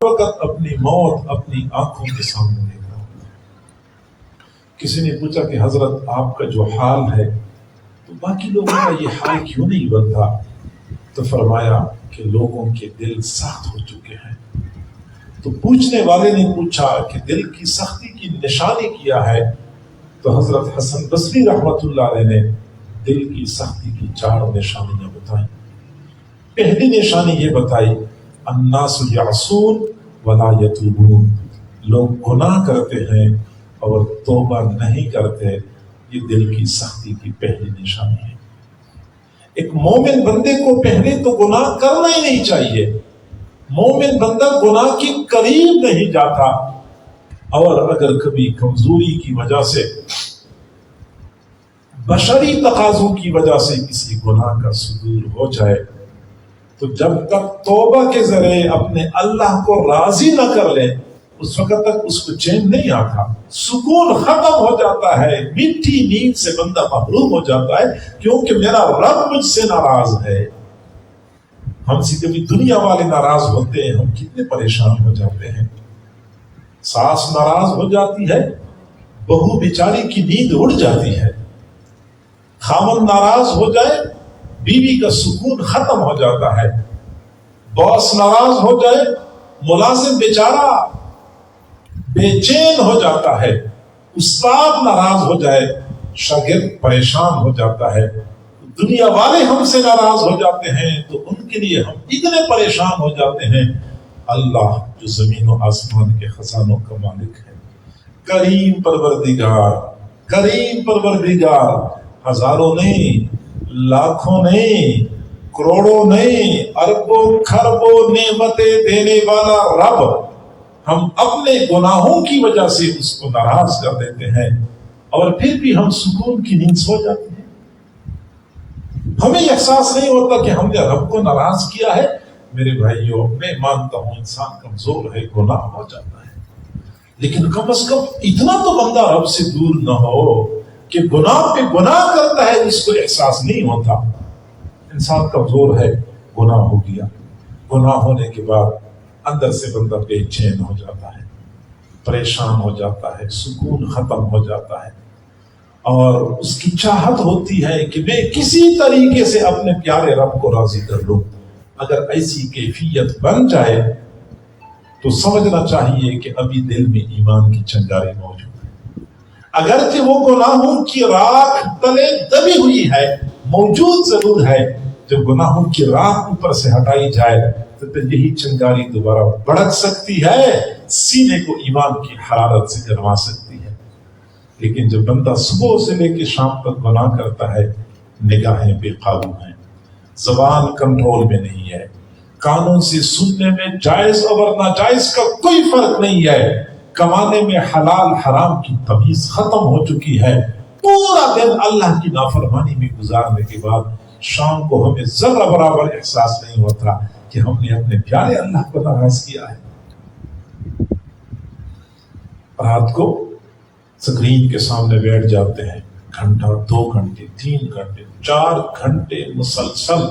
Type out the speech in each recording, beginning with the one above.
وقت اپنی موت اپنی آنکھوں کے سامنے دیکھ رہا ہوں۔ کسی نے پوچھا کہ حضرت آپ کا جو حال ہے تو باقی لوگوں کا یہ حال کیوں نہیں بنتا؟ تو فرمایا کہ لوگوں کے دل سخت ہو چکے ہیں۔ تو پوچھنے والے نے پوچھا کہ دل کی سختی کی نشانی کیا ہے؟ تو حضرت حسن بصری رحمت اللہ علیہ نے دل کی سختی کی 4 نشانیاں بتائیں۔ پہلی نشانی یہ بتائی، الناس یعصون ولا یتوبون، لوگ گناہ کرتے ہیں اور توبہ نہیں کرتے، یہ دل کی سختی کی پہلی نشانی ہے۔ ایک مومن بندے کو پہلے تو گناہ کرنا ہی نہیں چاہیے، مومن بندہ گناہ کے قریب نہیں جاتا، اور اگر کبھی کمزوری کی وجہ سے، بشری تقاضوں کی وجہ سے کسی گناہ کا صدور ہو جائے تو جب تک توبہ کے ذریعے اپنے اللہ کو راضی نہ کر لے اس وقت تک اس کو چین نہیں آتا، سکون ختم ہو جاتا ہے، میٹھی نیند سے بندہ محروم ہو جاتا ہے، کیونکہ میرا رب مجھ سے ناراض ہے۔ ہم سے کبھی دنیا والے ناراض ہوتے ہیں، ہم کتنے پریشان ہو جاتے ہیں۔ ساس ناراض ہو جاتی ہے، بہو بیچاری کی نیند اڑ جاتی ہے، خاوند ناراض ہو جائے بیوی کا سکون ختم ہو جاتا ہے، باس ناراض ہو جائے ملازم بیچارہ بے چین ہو جاتا ہے، استاد ناراض ہو جائے شاگرد پریشان ہو جاتا ہے، دنیا والے ہم سے ناراض ہو جاتے ہیں تو ان کے لیے ہم اتنے پریشان ہو جاتے ہیں۔ اللہ جو زمین و آسمان کے خزانوں کا مالک ہے، کریم پروردگار، کریم پروردگار، ہزاروں نہیں، لاکھوں نہیں، کروڑوں نہیں، اربوں کھربوں نعمتیں دینے والا رب، ہم اپنے گناہوں کی وجہ سے اس کو ناراض کر دیتے ہیں اور پھر بھی ہم سکون کی نیند سو جاتے ہیں۔ ہمیں احساس نہیں ہوتا کہ ہم نے رب کو ناراض کیا ہے۔ میرے بھائیوں، میں مانتا ہوں انسان کمزور ہے، گناہ ہو جاتا ہے، لیکن کم از کم اتنا تو بندہ رب سے دور نہ ہو کہ گناہ پہ گناہ کرتا ہے، اس کو احساس نہیں ہوتا۔ انسان کمزور ہے، گناہ ہو گیا، گناہ ہونے کے بعد اندر سے بندہ بے چین ہو جاتا ہے، پریشان ہو جاتا ہے، سکون ختم ہو جاتا ہے، اور اس کی چاہت ہوتی ہے کہ میں کسی طریقے سے اپنے پیارے رب کو راضی کر لوں۔ اگر ایسی کیفیت بن جائے تو سمجھنا چاہیے کہ ابھی دل میں ایمان کی چنگاری موجود ہے، اگرچہ وہ گناہوں کی راکھ تلے دبی ہوئی ہے، موجود ضرور ہے۔ جب گناہوں کی راکھ اوپر سے ہٹائی جائے تو پھر یہی چنگاری دوبارہ بڑھک سکتی ہے، سینے کو ایمان کی حرارت سے گرما سکتی ہے۔ لیکن جب بندہ صبح سے لے کے شام تک گناہ کرتا ہے، نگاہیں بے قابو ہیں، زبان کنٹرول میں نہیں ہے، کانوں سے سننے میں جائز اور ناجائز کا کوئی فرق نہیں ہے، کمانے میں حلال حرام کی تمیز ختم ہو چکی ہے، پورا دن اللہ کی نافرمانی میں گزارنے کے بعد شام کو ہمیں ذرہ برابر احساس نہیں ہوتا کہ ہم نے اپنے پیارے اللہ کو ناراض کیا ہے۔ رات کو سکرین کے سامنے بیٹھ جاتے ہیں، گھنٹہ، 2 گھنٹے، 3 گھنٹے، 4 گھنٹے مسلسل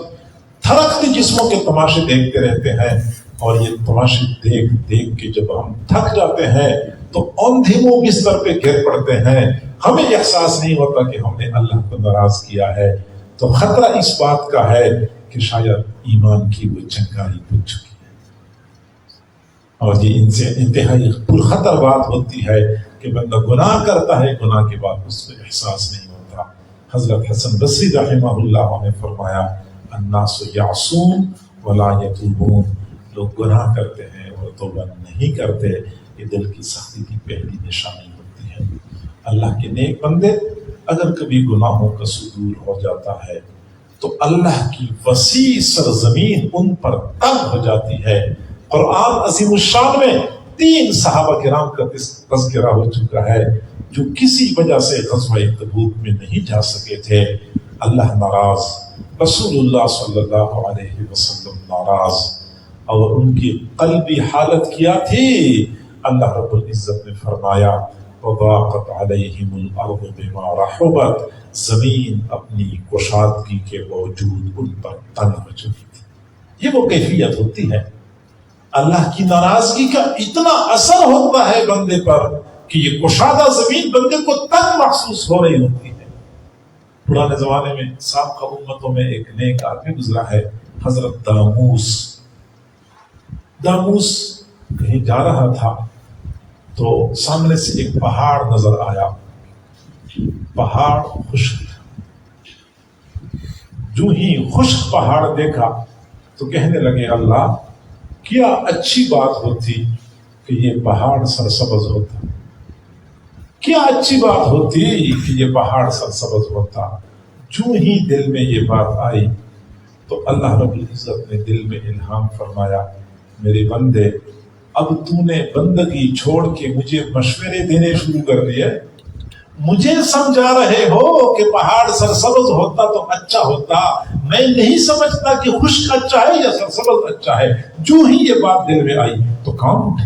تھرکتے جسموں کے تماشے دیکھتے رہتے ہیں، اور یہ تماشے دیکھ دیکھ کے جب ہم تھک جاتے ہیں تو اوندھے منہ بستر پہ گر پڑتے ہیں، ہمیں احساس نہیں ہوتا کہ ہم نے اللہ کو ناراض کیا ہے۔ تو خطرہ اس بات کا ہے کہ شاید ایمان کی وہ چنگاری بجھ چکی ہے، اور یہ ان سے انتہائی پرخطر بات ہوتی ہے کہ بندہ گناہ کرتا ہے، گناہ کے بعد اس کو احساس نہیں ہوتا۔ حضرت حسن بصری رحمہ اللہ نے فرمایا، الناس یعصون ولا یتوبون، لوگ گناہ کرتے ہیں اور توبہ نہیں کرتے، یہ دل کی سختی کی پہلی نشانی ہوتی ہے۔ اللہ کے نیک بندے اگر کبھی گناہوں کا صدور ہو جاتا ہے تو اللہ کی وسیع سرزمین ان پر تنگ ہو جاتی ہے۔ قرآن عظیم الشان میں 3 صحابہ کرام کا تذکرہ ہو چکا ہے جو کسی وجہ سے غزوہ تبوک میں نہیں جا سکے تھے۔ اللہ ناراض، رسول اللہ صلی اللہ علیہ وسلم ناراض، اور ان کی قلبی حالت کیا تھی؟ اللہ رب العزت نے فرمایا، وضاقت علیہم الارض بما رحبت، زمین اپنی کشادگی کے باوجود ان پر تنگ ہو چکی تھی۔ یہ وہ کیفیت ہوتی ہے۔ اللہ کی ناراضگی کا اتنا اثر ہوتا ہے بندے پر کہ یہ کشادہ زمین بندے کو تنگ محسوس ہو رہی ہوتی ہے۔ پرانے زمانے میں سابقہ امتوں میں ایک نیک آدمی گزرا ہے، حضرت داموس۔ داموس کہیں جا رہا تھا تو سامنے سے ایک پہاڑ نظر آیا، پہاڑ خشک تھا۔ جو ہی خشک پہاڑ دیکھا تو کہنے لگے اللہ کیا اچھی بات ہوتی کہ یہ پہاڑ سرسبز ہوتا، کیا اچھی بات ہوتی کہ یہ پہاڑ سرسبز ہوتا۔ جو ہی دل میں یہ بات آئی تو اللہ رب العزت نے دل میں الہام فرمایا، میرے بندے اب تو نے بندگی چھوڑ کے مجھے مشورے دینے شروع کر دیے، مجھے سمجھا رہے ہو کہ پہاڑ سرسبز ہوتا تو اچھا ہوتا، میں نہیں سمجھتا کہ خشک اچھا ہے یا سرسبز اچھا ہے۔ جو ہی یہ بات دل میں آئی تو کام اٹھے،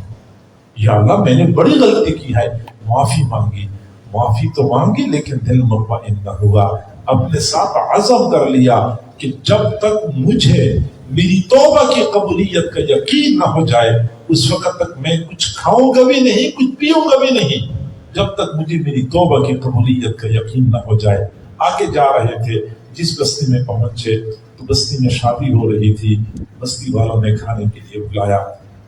یا اللہ میں نے بڑی غلطی کی ہے، معافی مانگی۔ معافی تو مانگی لیکن دل مطمئن نہ ہوا، اپنے ساتھ عزم کر لیا کہ جب تک مجھے میری توبہ کی قبولیت کا یقین نہ ہو جائے اس وقت تک میں کچھ کھاؤں گا بھی نہیں، کچھ پیوں گا بھی نہیں، جب تک مجھے میری توبہ کی قبولیت کا یقین نہ ہو جائے۔ آگے جا رہے تھے، جس بستی میں پہنچے تو بستی میں شادی ہو رہی تھی، بستی والوں نے کھانے کے لیے بلایا،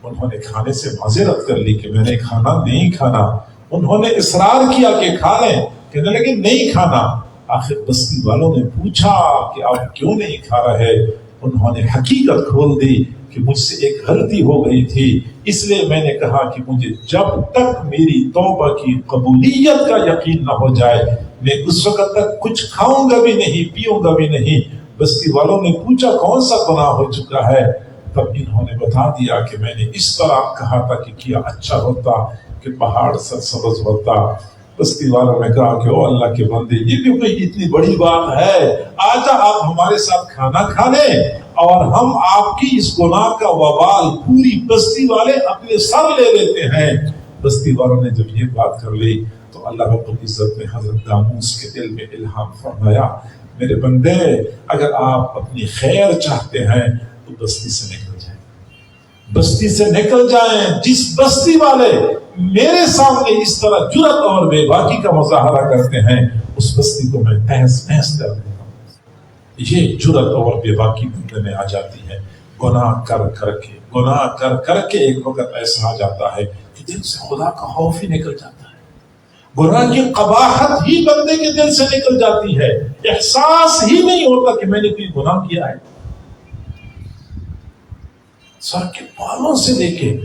انہوں نے کھانے سے معذرت کر لی کہ میں نے کھانا نہیں کھانا، انہوں نے اصرار کیا کہ کھا لیں، کہنے لگے نہیں کھانا۔ آخر بستی والوں نے پوچھا کہ آپ کیوں نہیں کھا رہے؟ انہوں نے حقیقت کھول دی کہ مجھ سے ایک غلطی ہو گئی تھی، اس لیے میں نے کہا کہ مجھے جب تک میری توبہ کی قبولیت کا یقین نہ ہو جائے میں اس وقت تک کچھ کھاؤں گا بھی نہیں، پیوں گا بھی نہیں۔ بستی والوں نے پوچھا کون سا گناہ ہو چکا ہے؟ تب انہوں نے بتا دیا کہ میں نے اس طرح کہا تھا کہ کیا اچھا ہوتا کہ پہاڑ سرسبز ہوتا۔ بستی والوں نے کہا کہ او اللہ کے بندے، یہ بھی کوئی اتنی بڑی بات ہے؟ آجا آپ ہمارے ساتھ کھانا کھا لیں اور ہم آپ کی اس گناہ کا وبال پوری بستی والے اپنے سر لے لیتے ہیں۔ بستی والوں نے جب یہ بات کر لی تو اللہ رب العزت نے حضرت داموس کے دل میں الہام فرمایا، میرے بندے اگر آپ اپنی خیر چاہتے ہیں تو بستی سے نکل جائیں، بستی سے نکل جائیں۔ جس بستی والے میرے سامنے اس طرح جرأت اور بے باکی کا مظاہرہ کرتے ہیں اس بستی کو میں تہس نہس کر دیتا ہوں۔ یہ جرأت اور بے باکی بندے میں آ جاتی ہے، گناہ کر کر کے ایک وقت ایسا آ جاتا ہے کہ دل سے خدا کا خوف ہی نکل جاتا ہے، گناہ کی قباحت ہی بندے کے دل سے نکل جاتی ہے، احساس ہی نہیں ہوتا کہ میں نے کوئی گناہ کیا ہے۔ سر کے بالوں سے لے کے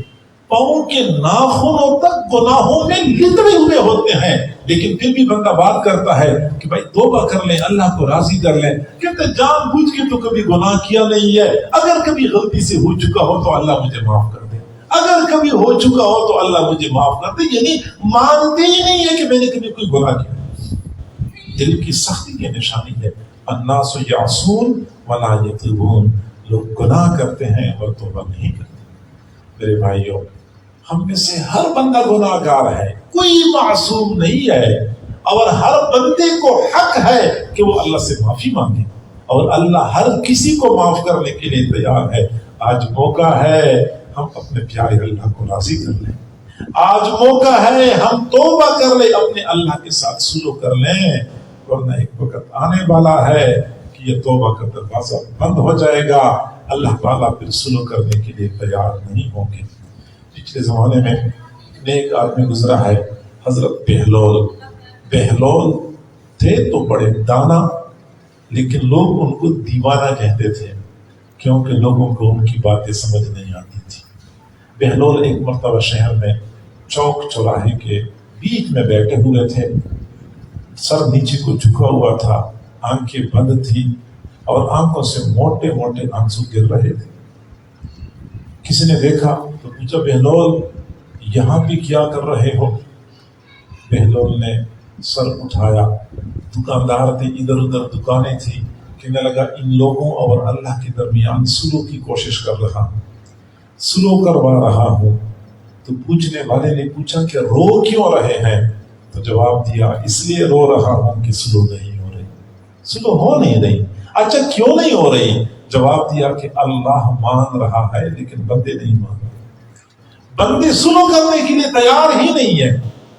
پاؤں کے ناخنوں تک گناہوں میں لتڑے ہوئے ہوتے ہیں، لیکن پھر بھی بندہ بات کرتا ہے کہ بھائی توبہ کر لیں، اللہ کو راضی کر لیں۔ کہتے جان بوجھ کے تو کبھی گناہ کیا نہیں ہے، اگر کبھی غلطی سے ہو چکا ہو تو اللہ مجھے معاف کر دے، اگر کبھی ہو چکا ہو تو اللہ مجھے معاف کر دے۔ یعنی مانتے ہی نہیں ہے کہ میں نے کبھی کوئی گناہ کیا۔ دل کی سختی کی نشانی ہے، الناس یعصون ولا یتوبون، لوگ گناہ کرتے ہیں اور توبہ نہیں کرتے۔ میرے بھائیوں، ہم میں سے ہر بندہ گناہ گار ہے، کوئی معصوم نہیں ہے، اور ہر بندے کو حق ہے کہ وہ اللہ سے معافی مانگے، اور اللہ ہر کسی کو معاف کرنے کے لیے تیار ہے۔ آج موقع ہے ہم اپنے پیارے اللہ کو راضی کر لیں، آج موقع ہے ہم توبہ کر لیں، اپنے اللہ کے ساتھ سلوک کر لیں، ورنہ ایک وقت آنے والا ہے کہ یہ توبہ کا دروازہ بند ہو جائے گا، اللہ تعالیٰ پھر سلوک کرنے کے لیے تیار نہیں ہوں گے۔ پچھلے زمانے میں نیک آدمی گزرا ہے، حضرت بہلول تھے تو بڑے دانا، لیکن لوگ ان کو دیوانہ کہتے تھے کیونکہ لوگوں کو ان کی باتیں سمجھ نہیں آتی تھی۔ بہلول ایک مرتبہ شہر میں چوک چوراہے کے بیچ میں بیٹھے ہوئے تھے، سر نیچے کو جھکا ہوا تھا، آنکھیں بند تھی اور آنکھوں سے موٹے موٹے آنسو گر رہے تھے۔ کسی نے دیکھا تو پوچھا بہلول یہاں بھی کیا کر رہے ہو؟ بہلول نے سر اٹھایا، دکاندار تھے، ادھر ادھر دکانیں تھی، کہنے لگا ان لوگوں اور اللہ کے درمیان سلو کی کوشش کر رہا ہوں، سلو کروا رہا ہوں۔ تو پوچھنے والے نے پوچھا کہ رو کیوں رہے ہیں؟ تو جواب دیا اس لیے رو رہا ہوں کہ سلو نہیں ہو رہی، سلو ہو نہیں رہی۔ اچھا کیوں نہیں ہو رہی؟ جواب دیا کہ اللہ مان رہا ہے لیکن بندے نہیں مان رہے۔ بندے سلو کرنے کے لیے تیار ہی نہیں ہے۔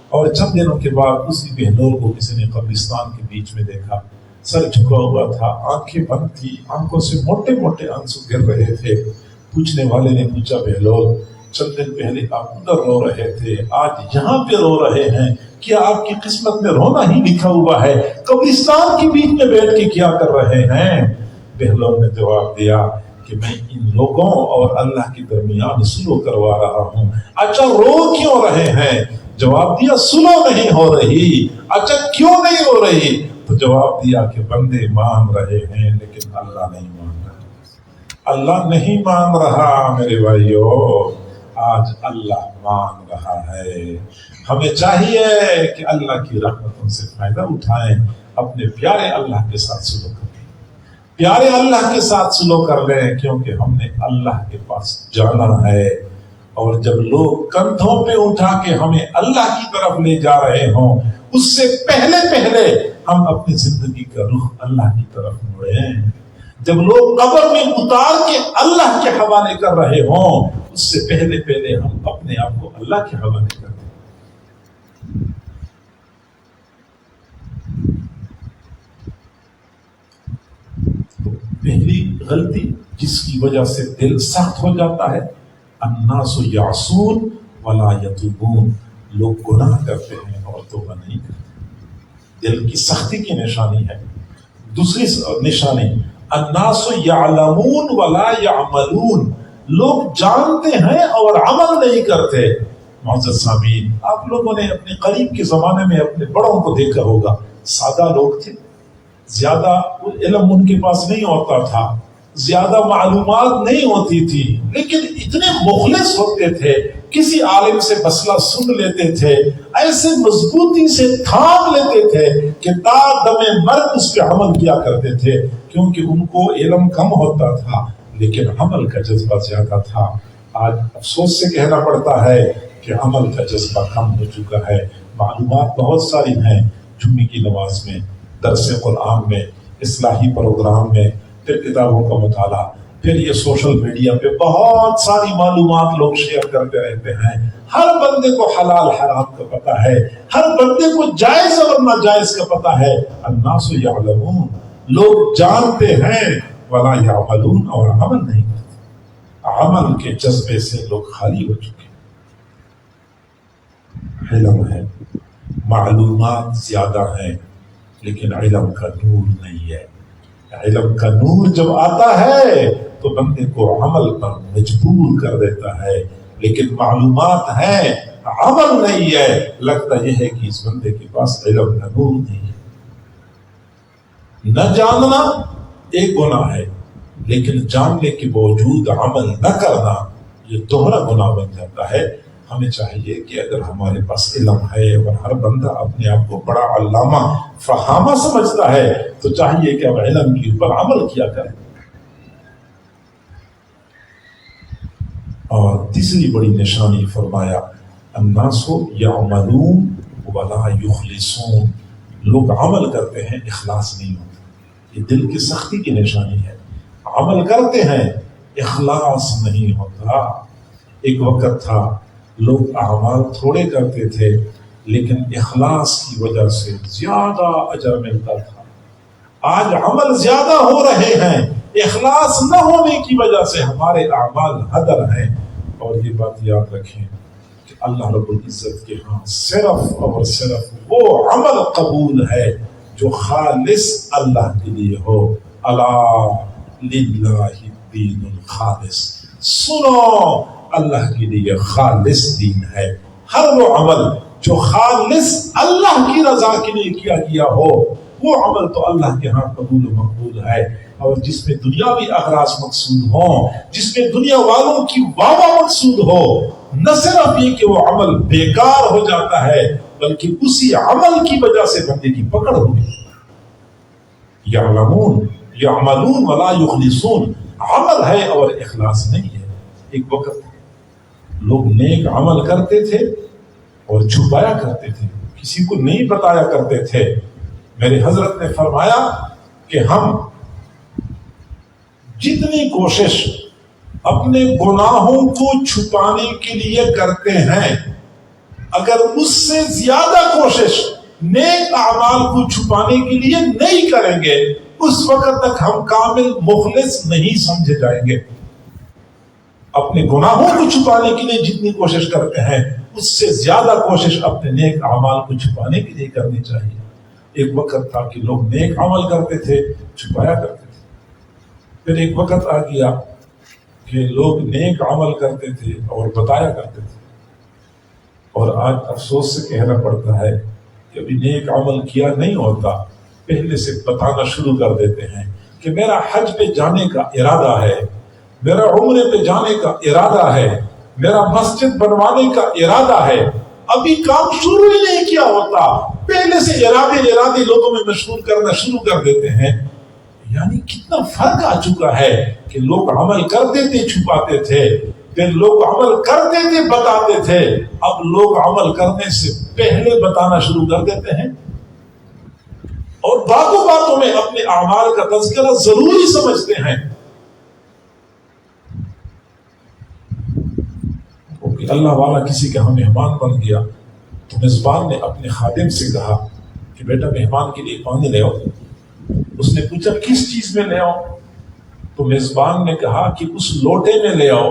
اور چند دنوں کے بعد اسی بہلول کو کسی نے قبرستان کے بیچ میں دیکھا، سر جھکا ہوا تھا، آنکھیں بند تھی، آنکھوں سے موٹے موٹے آنسو گر رہے تھے۔ پوچھنے والے نے پوچھا، بہلول چند دن پہلے آپ ادھر رو رہے تھے، آج یہاں پہ رو رہے ہیں، کیا آپ کی قسمت میں رونا ہی لکھا ہوا ہے؟ قبرستان کے بیچ میں بیٹھ کے کیا کر رہے ہیں؟ بہلول نے جواب دیا کہ میں ان لوگوں اور اللہ کے درمیان سلو کروا رہا ہوں۔ اچھا رو کیوں رہے ہیں؟ جواب دیا سلو نہیں ہو رہی۔ اچھا کیوں نہیں ہو رہی؟ تو جواب دیا کہ بندے مان رہے ہیں لیکن اللہ نہیں مان رہا۔ اللہ نہیں مان رہا میرے بھائیو، آج اللہ مان رہا ہے۔ ہمیں چاہیے کہ اللہ کی رحمتوں سے فائدہ اٹھائیں، اپنے پیارے اللہ کے ساتھ سلو کریں، پیارے اللہ کے ساتھ سلو کر لیں، کیونکہ ہم نے اللہ کے پاس جانا ہے۔ اور جب لوگ کندھوں پہ اٹھا کے ہمیں اللہ کی طرف لے جا رہے ہوں، اس سے پہلے ہم اپنی زندگی کا رخ اللہ کی طرف موڑیں۔ جب لوگ قبر میں اتار کے اللہ کے حوالے کر رہے ہوں، اس سے پہلے ہم اپنے آپ کو اللہ کے حوالے کر دیں۔ پہلی غلطی جس کی وجہ سے دل سخت ہو جاتا ہے، الناس یعصون ولا یتوبون، لوگ گناہ کرتے ہیں اور توبہ نہیں کرتے، دل کی سختی کی نشانی ہے۔ دوسری نشانی، الناس یعلمون ولا یعملون، لوگ جانتے ہیں اور عمل نہیں کرتے۔ معزز سامعین، آپ لوگوں نے اپنے قریب کے زمانے میں اپنے بڑوں کو دیکھا ہوگا، سادہ لوگ تھے، زیادہ علم ان کے پاس نہیں ہوتا تھا، زیادہ معلومات نہیں ہوتی تھی، لیکن اتنے مخلص ہوتے تھے، کسی عالم سے مسئلہ سن لیتے تھے، ایسے مضبوطی سے تھام لیتے تھے کہ تا دم مرگ اس پہ عمل کیا کرتے تھے، کیونکہ ان کو علم کم ہوتا تھا لیکن عمل کا جذبہ زیادہ تھا۔ آج افسوس سے کہنا پڑتا ہے کہ عمل کا جذبہ کم ہو چکا ہے۔ معلومات بہت ساری ہیں، جمعے کی نماز میں، درس قرآن میں، اصلاحی پروگرام میں، پھر کتابوں کا مطالعہ، پھر یہ سوشل میڈیا پہ بہت ساری معلومات لوگ شیئر کرتے رہتے ہیں۔ ہر بندے کو حلال حرام کا پتہ ہے، ہر بندے کو جائز اور ناجائز کا پتہ ہے۔ الناس یعلمون، لوگ جانتے ہیں، ولا یعملون، اور عمل نہیں کرتے۔ عمل کے جذبے سے لوگ خالی ہو چکے۔ علم ہے، معلومات زیادہ ہیں، لیکن علم کا نور نہیں ہے۔ علم کا نور جب آتا ہے تو بندے کو عمل پر مجبور کر دیتا ہے، لیکن معلومات ہیں، عمل نہیں ہے، لگتا یہ ہے کہ اس بندے کے پاس علم کا نور نہیں ہے۔ نہ جاننا ایک گناہ ہے، لیکن جاننے کے باوجود عمل نہ کرنا یہ دوہرا گناہ بن جاتا ہے۔ ہمیں چاہیے کہ اگر ہمارے پاس علم ہے اور ہر بندہ اپنے آپ کو بڑا علامہ فہامہ سمجھتا ہے تو چاہیے کہ اب علم کے اوپر عمل کیا کریں۔ اور تیسری بڑی نشانی فرمایا، الناس یعملون ولا یخلصون، لوگ عمل کرتے ہیں، اخلاص نہیں ہوتا۔ یہ دل کی سختی کی نشانی ہے، عمل کرتے ہیں، اخلاص نہیں ہوتا۔ ایک وقت تھا لوگ اعمال تھوڑے کرتے تھے لیکن اخلاص کی وجہ سے زیادہ اجر ملتا تھا۔ آج عمل زیادہ ہو رہے ہیں، اخلاص نہ ہونے کی وجہ سے ہمارے اعمال ہدر ہیں۔ اور یہ بات یاد رکھیں کہ اللہ رب العزت کے ہاں صرف اور صرف وہ عمل قبول ہے جو خالص اللہ کے لیے ہو۔ الا للہ الدین الخالص، سنو، اللہ کے لیے خالص دین ہے۔ ہر وہ عمل جو خالص اللہ کی رضا کے لیے کیا گیا ہو، وہ عمل تو اللہ کے ہاں قبول و مقبول ہے۔ اور جس میں دنیاوی اغراض مقصود ہوں، جس میں دنیا والوں کی واہ مقصود ہو، نہ صرف یہ کہ وہ عمل بیکار ہو جاتا ہے بلکہ اسی عمل کی وجہ سے بندے کی پکڑ ہوگی۔ یعلمون یعملون ولا یخلصون، عمل ہے اور اخلاص نہیں ہے۔ ایک وقت لوگ نیک عمل کرتے تھے اور چھپایا کرتے تھے، کسی کو نہیں بتایا کرتے تھے۔ میرے حضرت نے فرمایا کہ ہم جتنی کوشش اپنے گناہوں کو چھپانے کے لیے کرتے ہیں، اگر اس سے زیادہ کوشش نیک اعمال کو چھپانے کے لیے نہیں کریں گے اس وقت تک ہم کامل مخلص نہیں سمجھے جائیں گے۔ اپنے گناہوں کو چھپانے کے لیے جتنی کوشش کرتے ہیں اس سے زیادہ کوشش اپنے نیک اعمال کو چھپانے کے لیے کرنی چاہیے۔ ایک وقت تھا کہ لوگ نیک عمل کرتے تھے، چھپایا کرتے تھے، پھر ایک وقت آ گیا کہ لوگ نیک عمل کرتے تھے اور بتایا کرتے تھے، اور آج افسوس سے کہنا پڑتا ہے کہ ابھی نیک عمل کیا نہیں ہوتا، پہلے سے بتانا شروع کر دیتے ہیں کہ میرا حج پہ جانے کا ارادہ ہے، میرا عمرے پہ جانے کا ارادہ ہے، میرا مسجد بنوانے کا ارادہ ہے، ابھی کام شروع ہی نہیں کیا ہوتا، پہلے سے ارادے لوگوں میں مشہور کرنا شروع کر دیتے ہیں۔ یعنی کتنا فرق آ چکا ہے کہ لوگ عمل کرتے تھے چھپاتے تھے، پھر لوگ عمل کرتے تھے بتاتے تھے، اب لوگ عمل کرنے سے پہلے بتانا شروع کر دیتے ہیں، اور باتوں میں اپنے اعمال کا تذکرہ ضروری سمجھتے ہیں۔ اللہ والا کسی کا مہمان بن گیا تو میزبان نے اپنے خادم سے کہا کہ بیٹا مہمان کے لیے پانی لے آؤ۔ اس نے پوچھا کس چیز میں لے آؤ؟ تو میزبان نے کہا کہ اس لوٹے میں لے آؤ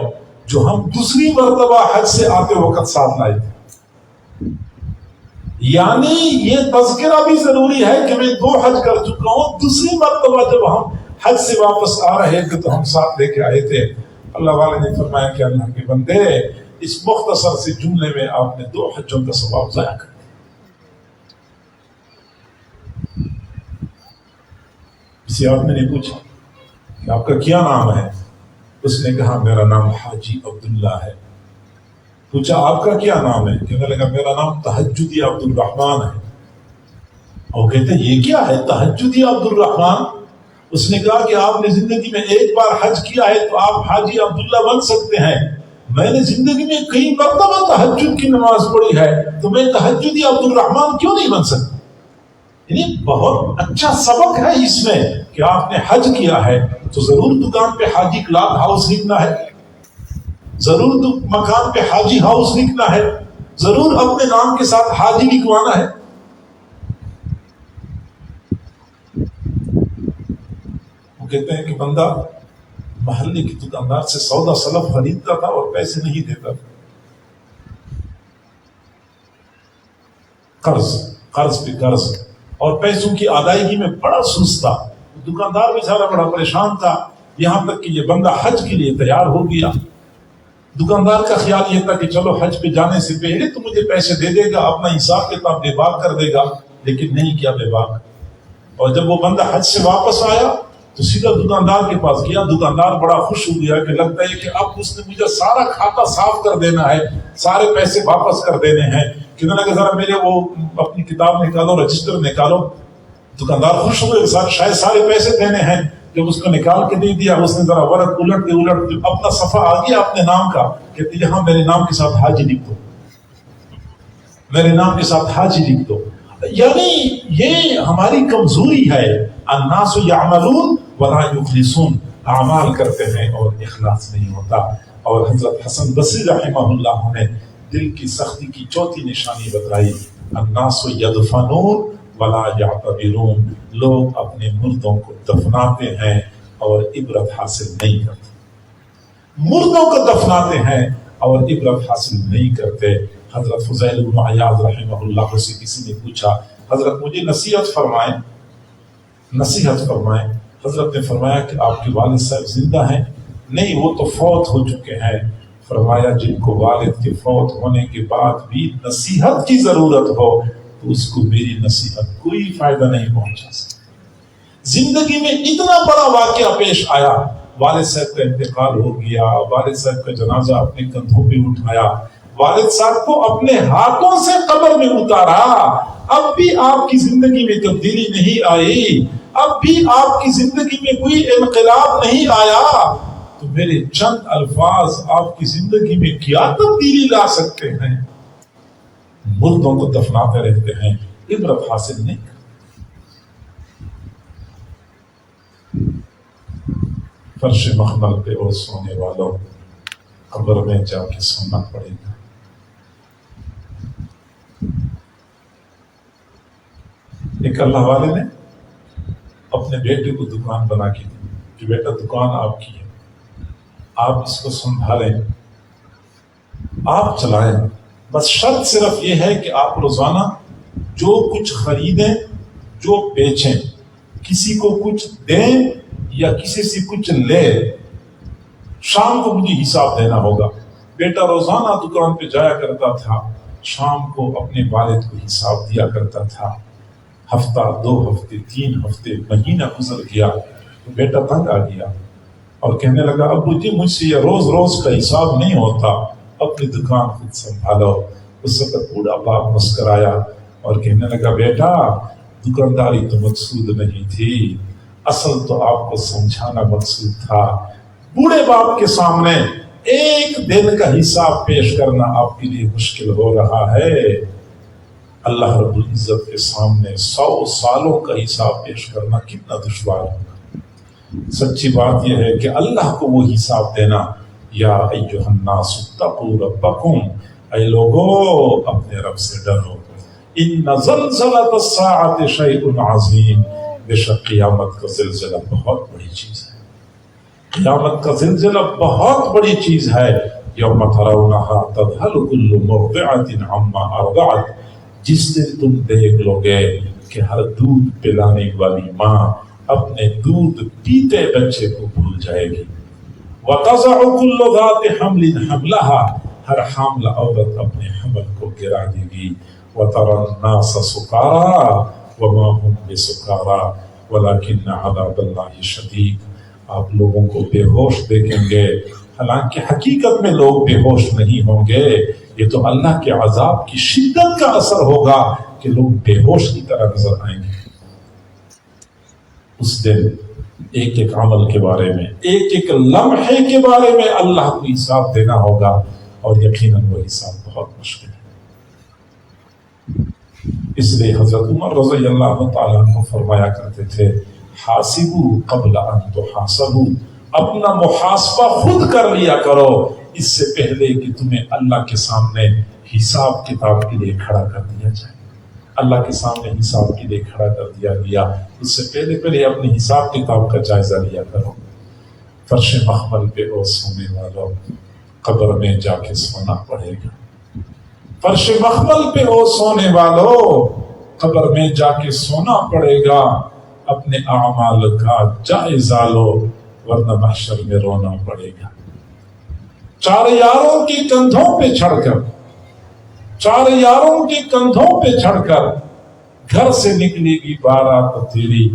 جو ہم دوسری مرتبہ حج سے آتے وقت ساتھ لائے تھے۔ یعنی یہ تذکرہ بھی ضروری ہے کہ میں 2 حج کر چکا ہوں، دوسری مرتبہ جب ہم حج سے واپس آ رہے تھے تو ہم ساتھ لے کے آئے تھے۔ اللہ والے نے فرمایا کہ اللہ کے بندے اس مختصر سے جملے میں آپ نے 2 حجوں کا ثواب ضائع کر دیا۔ کسی آدمی نے پوچھا کہ آپ کا کیا نام ہے؟ اس نے کہا میرا نام حاجی عبداللہ ہے۔ پوچھا آپ کا کیا نام ہے؟ کہنے لگا میرا نام تہجدی عبد الرحمن ہے۔ اور کہتے ہیں یہ کیا ہے تہجدی عبد الرحمن؟ اس نے کہا کہ آپ نے زندگی میں ایک بار حج کیا ہے تو آپ حاجی عبداللہ بن سکتے ہیں، میں نے زندگی میں کئی مرتبہ تہجد کی نماز پڑھی ہے تو میں تہجدی عبد الرحمن کیوں نہیں بن سکتا؟ یعنی بہت اچھا سبق ہے اس میں کہ آپ نے حج کیا ہے تو ضرور دکان پہ حاجی کلاب ہاؤس لکھنا ہے، ضرور مکان پہ حاجی ہاؤس لکھنا ہے، ضرور اپنے نام کے ساتھ حاجی لکھوانا ہے۔ وہ کہتے ہیں کہ بندہ محلے کی دکاندار سے سودا سلف خریدتا تھا اور پیسے نہیں دیتا تھا، قرض پہ قرض، اور پیسوں کی ادائیگی میں بڑا سست تھا۔ دکاندار بیچارہ بڑا پریشان تھا، یہاں تک کہ یہ بندہ حج کے لیے تیار ہو گیا۔ دکاندار کا خیال یہ تھا کہ چلو حج پہ جانے سے پہلے تو مجھے پیسے دے دے گا، اپنا حساب کتاب بے باک کر دے گا، لیکن نہیں کیا بے باک۔ اور جب وہ بندہ حج سے واپس آیا تو سیدھا دکاندار کے پاس گیا۔ دکاندار بڑا خوش ہو گیا کہ لگتا ہے کہ اب اس نے مجھے سارا کھاتا صاف کر دینا ہے، سارے پیسے واپس کر دینے ہیں۔ کہنے لگا ذرا میرے وہ اپنی کتاب نکالو، رجسٹر نکالو۔ دکاندار خوش ہوئے، شاید سارے پیسے دینے ہیں۔ جب اس کو نکال کے دے دیا، اس نے ذرا ورق الٹ اپنا صفحہ آ گیا اپنے نام کا، کہتے یہاں میرے نام کے ساتھ حاجی لکھ دو، میرے نام کے ساتھ حاجی لکھ دو۔ یعنی یہ ہماری کمزوری ہے، الناس یعملون ولا یخلصون، اعمال کرتے ہیں اور اخلاص نہیں ہوتا۔ اور حضرت حسن بصری رحمہ اللہ نے دل کی سختی کی 4تھی نشانی بتائی، الناس یدفنون ولا یعتبرون، لوگ اپنے مردوں کو دفناتے ہیں اور عبرت حاصل نہیں کرتے، مردوں کو دفناتے ہیں اور عبرت حاصل نہیں کرتے۔ حضرت فضیل بن عیاض رحمہ اللہ سے کسی نے پوچھا حضرت مجھے نصیحت فرمائیں۔ حضرت نے فرمایا کہ آپ کے والد صاحب زندہ ہیں؟ نہیں، وہ تو فوت ہو چکے ہیں۔ فرمایا جن کو والد کے فوت ہونے کے بعد بھی نصیحت کی ضرورت ہو تو اس کو میری نصیحت کوئی فائدہ نہیں پہنچا سکتی۔ زندگی میں اتنا بڑا واقعہ پیش آیا، والد صاحب کا انتقال ہو گیا، والد صاحب کا جنازہ اپنے کندھوں پہ اٹھایا، والد صاحب کو اپنے ہاتھوں سے قبر میں اتارا، اب بھی آپ کی زندگی میں تبدیلی نہیں آئی، اب بھی آپ کی زندگی میں کوئی انقلاب نہیں آیا، تو میرے چند الفاظ آپ کی زندگی میں کیا تبدیلی لا سکتے ہیں؟ مردوں کو دفناتے رہتے ہیں، عبرت حاصل نہیں کرتے۔ فرش مخمل پہ اور سونے والوں، قبر میں جا کے سونا پڑے گا۔ ایک اللہ والے نے اپنے بیٹے کو دکان بنا کے دی کہ بیٹا دکان آپ کی ہے، آپ اس کو سنبھالیں، آپ چلائیں، بس شرط صرف یہ ہے کہ آپ روزانہ جو کچھ خریدیں، جو بیچیں، کسی کو کچھ دیں یا کسی سے کچھ لے، شام کو مجھے حساب دینا ہوگا۔ بیٹا روزانہ دکان پہ جایا کرتا تھا، شام کو اپنے والد کو حساب دیا کرتا تھا۔ ہفتہ، 2 ہفتے، 3 ہفتے، مہینہ گزر گیا تو بیٹا تنگ آ گیا اور کہنے لگا ابو جی مجھ سے یہ روز روز کا حساب نہیں ہوتا، اپنی دکان خود سنبھالو۔ اس وقت بوڑھا باپ مسکرایا اور کہنے لگا بیٹا دکانداری تو مقصود نہیں تھی، اصل تو آپ کو سمجھانا مقصود تھا۔ بوڑھے باپ کے سامنے ایک دن کا حساب پیش کرنا آپ کے لیے مشکل ہو رہا ہے، اللہ رب العزت کے سامنے 100 سالوں کا حساب پیش کرنا کتنا دشوار ہوگا۔ سچی بات یہ ہے کہ اللہ کو وہ حساب دینا، یا ایھا الناس اتقوا ربکم، اے لوگو اپنے رب سے ڈرو، ان زلزلۃ الساعۃ شیء عظیم، بے شک قیامت کا زلزلہ بہت بڑی چیز ہے، قیامت کا زلزلہ بہت بڑی چیز ہے۔ یوم ترونھا تذہل کل مرضعۃ عما ارضعت، جس دن تم دیکھ لو گے کہ ہر دودھ پلانے والی ماں اپنے دودھ پیتے بچے کو بھول جائے گی۔ وَتَضَعُ كُلُّ ذَاتِ حَمْلٍ حَمْلَهَا، ہر حاملہ عورت اپنے حمل کو گرا دے گی۔ وَتَرَى النَّاسَ سُكَارَىٰ وَمَا هُمْ بِسُكَارَىٰ وَلَٰكِنَّ عَذَابَ اللَّهِ شَدِيدٌ، آپ لوگوں کو بے ہوش دیکھیں گے، حالانکہ حقیقت میں لوگ بے ہوش نہیں ہوں گے، یہ تو اللہ کے عذاب کی شدت کا اثر ہوگا کہ لوگ بے ہوش کی طرح نظر آئیں گے۔ اس دن ایک ایک عمل کے بارے میں، ایک ایک لمحے کے بارے میں اللہ کو حساب دینا ہوگا، اور یقیناً وہ حساب بہت مشکل ہے۔ اس لیے حضرت عمر رضی اللہ تعالیٰ عنہ فرمایا کرتے تھے حاسبوا قبل ان تحاسبوا، اپنا محاسبہ خود کر لیا کرو اس سے پہلے کہ تمہیں اللہ کے سامنے حساب کتاب کے لیے کھڑا کر دیا جائے۔ اللہ کے سامنے حساب کے لیے کھڑا کر دیا گیا، اس سے پہلے اپنے حساب کتاب کا جائزہ لیا کرو۔ فرش مخمل پہ او سونے والوں، قبر میں جا کے سونا پڑے گا۔ فرش مخمل پہ او سونے والوں، قبر میں جا کے سونا پڑے گا۔ اپنے اعمال کا جائزہ لو ورنہ محشر میں رونا پڑے گا۔ 4 یاروں کے کندھوں پہ چڑھ کر، 4 یاروں کے کندھوں پہ چڑھ کر گھر سے نکلے گی بارات تیری،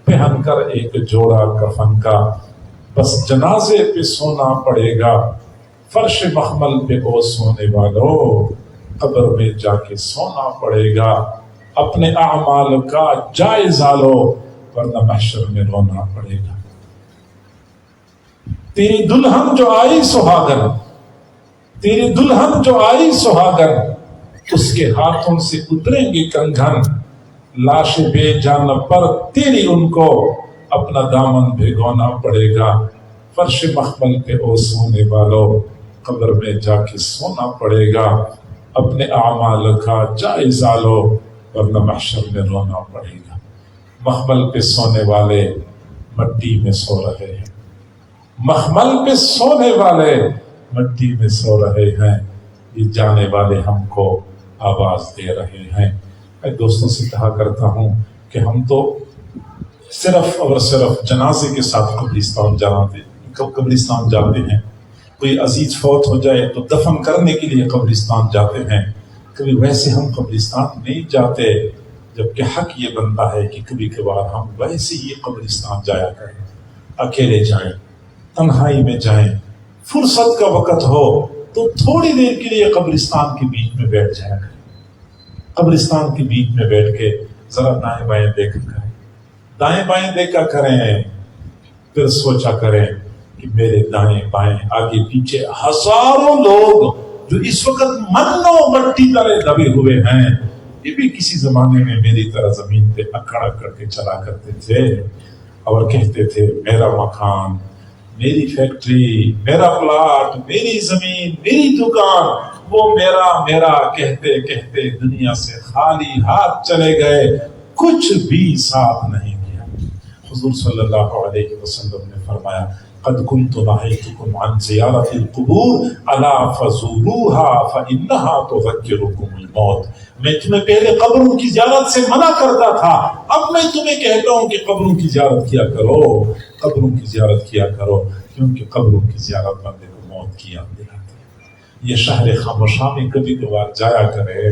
پہن کر ایک جوڑا کفن کا، بس جنازے پہ سونا پڑے گا۔ فرش مخمل پہ او سونے والو، قبر میں جا کے سونا پڑے گا۔ اپنے اعمال کا جائزہ لو ورنہ محشر میں رونا پڑے گا۔ تیری دلہن جو آئی سہاگن، تیری دلہن جو آئی سہاگن، اس کے ہاتھوں سے اتریں گے کنگھن، لاش بے جان پر تیری ان کو اپنا دامن بھگونا پڑے گا۔ فرش مخمل پہ او سونے والو، قبر میں جا کے سونا پڑے گا۔ اپنے اعمال کا جائزہ لو ورنہ محشر میں رونا پڑے گا۔ مخمل پہ سونے والے مٹی میں سو رہے ہیں، مخمل پہ سونے والے مٹی میں سو رہے ہیں، یہ جانے والے ہم کو آواز دے رہے ہیں۔ میں دوستوں سے کہا کرتا ہوں کہ ہم تو صرف اور صرف جنازے کے ساتھ قبرستان جاتے ہیں۔ کوئی عزیز فوت ہو جائے تو دفن کرنے کے لیے قبرستان جاتے ہیں، کبھی ویسے ہم قبرستان نہیں جاتے، جبکہ حق یہ بنتا ہے کہ کبھی کبھار ہم ویسے ہی قبرستان جایا کریں، اکیلے جائیں، تنہائی میں جائیں، فرصت کا وقت ہو تو تھوڑی دیر کے لیے قبرستان کے بیچ میں بیٹھ جایا کریں۔ قبرستان کے بیچ میں بیٹھ کے ذرا دائیں بائیں دیکھا کریں، دائیں بائیں دیکھا کریں، پھر سوچا کریں کہ میرے دائیں بائیں آگے پیچھے ہزاروں لوگ جو اس وقت منو مٹی تلے دبے ہوئے ہیں، یہ بھی کسی زمانے میں میری طرح زمین پہ اکڑ اکڑ کے چلا کرتے تھے اور کہتے تھے میرا مکان، میری فیکٹری، میرا پلاٹ، میری زمین، میری دکان، وہ میرا کہتے کہتے دنیا سے خالی ہاتھ چلے گئے، کچھ بھی ساتھ نہیں کیا۔ حضور صلی اللہ علیہ وسلم نے فرمایا قد كنت نهيتكم عن زيارة القبور الا فزوروها فإنها تذكركم الموت۔ میں تمہیں پہلے قبروں کی زیارت سے منع کرتا تھا، اب میں تمہیں کہتا ہوں کہ قبروں کی زیارت کیا کرو، قبروں کی زیارت کیا کرو، کیونکہ قبروں کی زیارت بندے کو موت کی یاد دلاتی ہے۔ یہ شہر خاموشاں میں کبھی کبھار جایا کرے،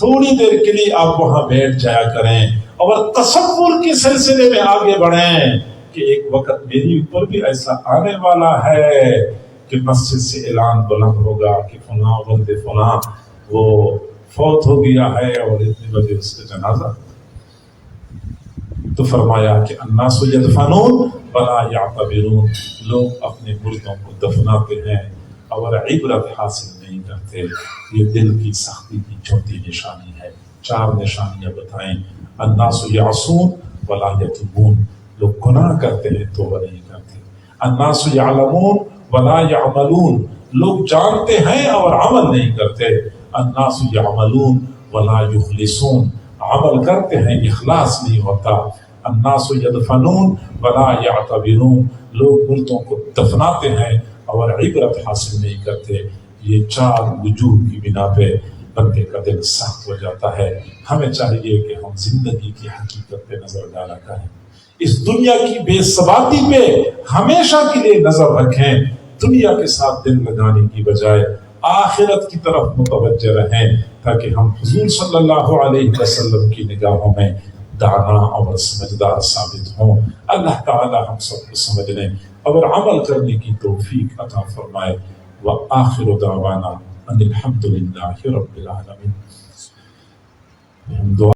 تھوڑی دیر کے لیے آپ وہاں بیٹھ جایا کریں اور تصور کے سلسلے میں آگے بڑھیں کہ ایک وقت میری اوپر بھی ایسا آنے والا ہے کہ مسجد سے اعلان بلند ہوگا کہ فلاں بندے فلاں وہ فوت ہو گیا ہے اور اتنے بجے اس کا جنازہ۔ تو فرمایا کہ الناس یدفنون ولا یعتبرون، لوگ اپنے مردوں کو دفناتے ہیں اور عبرت حاصل نہیں کرتے۔ یہ دل کی سختی کی چوتھی نشانی ہے۔ 4 نشانیاں بتائیں۔ الناس یعصون ولا یتوبون، لوگ گناہ کرتے ہیں توبہ نہیں کرتے۔ الناس یعلمون ولا یعملون، لوگ جانتے ہیں اور عمل نہیں کرتے۔ الناس یعملون ولا یخلصون، عمل کرتے ہیں اخلاص نہیں ہوتا۔ الناس یدفنون ولا یعتبرون، لوگ مردوں کو دفناتے ہیں اور عبرت حاصل نہیں کرتے۔ یہ 4 وجوہ کی بنا پہ بندے کا دل سخت ہو جاتا ہے۔ ہمیں چاہیے کہ ہم زندگی کی حقیقت پہ نظر ڈالا کریں، اس دنیا کی بے ثباتی پہ ہمیشہ کے لیے نظر رکھیں، دنیا کے ساتھ دل لگانے کی بجائے آخرت کی طرف متوجہ رہیں، تاکہ ہم حضور صلی اللہ علیہ وسلم کی نگاہوں میں دانا اور سمجھدار ثابت ہوں۔ اللہ تعالی ہم سب کو سمجھنے اور عمل کرنے کی توفیق عطا فرمائے۔ وآخر دعوانا ان الحمد للہ رب العالمین۔